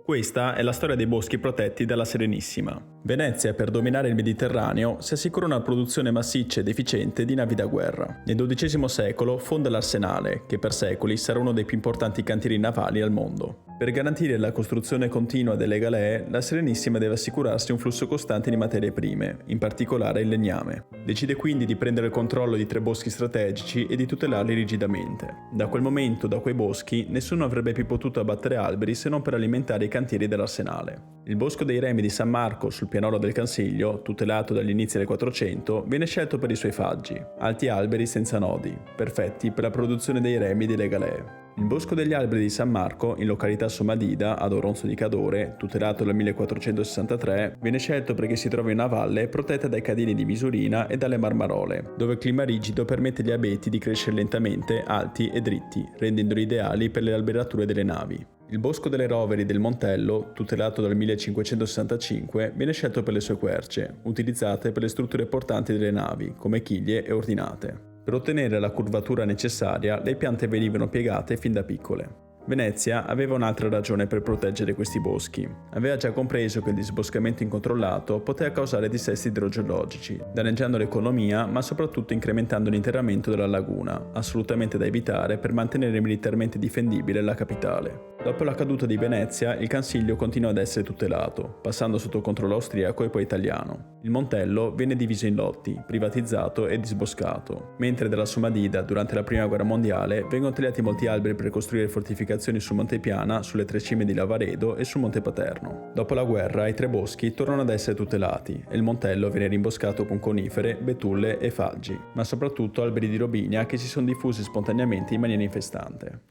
Questa è la storia dei boschi protetti dalla Serenissima. Venezia, per dominare il Mediterraneo, si assicura una produzione massiccia ed efficiente di navi da guerra. Nel XII secolo fonda l'Arsenale, che per secoli sarà uno dei più importanti cantieri navali al mondo. Per garantire la costruzione continua delle galee, la Serenissima deve assicurarsi un flusso costante di materie prime, in particolare il legname. Decide quindi di prendere il controllo di 3 boschi strategici e di tutelarli rigidamente. Da quel momento, da quei boschi, nessuno avrebbe più potuto abbattere alberi se non per alimentare i cantieri dell'Arsenale. Il Bosco dei Remi di San Marco, sul pianoro del Cansiglio, tutelato dagli inizi del 400, viene scelto per i suoi faggi, alti alberi senza nodi, perfetti per la produzione dei remi delle galee. Il Bosco degli Alberi di San Marco, in località Somadida, ad Oronzo di Cadore, tutelato dal 1463, viene scelto perché si trova in una valle protetta dai cadini di Misurina e dalle Marmarole, dove il clima rigido permette agli abeti di crescere lentamente, alti e dritti, rendendoli ideali per le alberature delle navi. Il Bosco delle Roveri del Montello, tutelato dal 1565, viene scelto per le sue querce, utilizzate per le strutture portanti delle navi, come chiglie e ordinate. Per ottenere la curvatura necessaria, le piante venivano piegate fin da piccole. Venezia aveva un'altra ragione per proteggere questi boschi. Aveva già compreso che il disboscamento incontrollato poteva causare dissesti idrogeologici, danneggiando l'economia ma soprattutto incrementando l'interramento della laguna, assolutamente da evitare per mantenere militarmente difendibile la capitale. Dopo la caduta di Venezia, il Cansiglio continuò ad essere tutelato, passando sotto controllo austriaco e poi italiano. Il Montello venne diviso in lotti, privatizzato e disboscato, mentre dalla Somadida, durante la Prima Guerra Mondiale, vengono tagliati molti alberi per costruire fortificazioni su Monte Piana, sulle 3 cime di Lavaredo e sul Monte Paterno. Dopo la guerra, i 3 boschi tornano ad essere tutelati e il Montello viene rimboscato con conifere, betulle e faggi, ma soprattutto alberi di robinia che si sono diffusi spontaneamente in maniera infestante.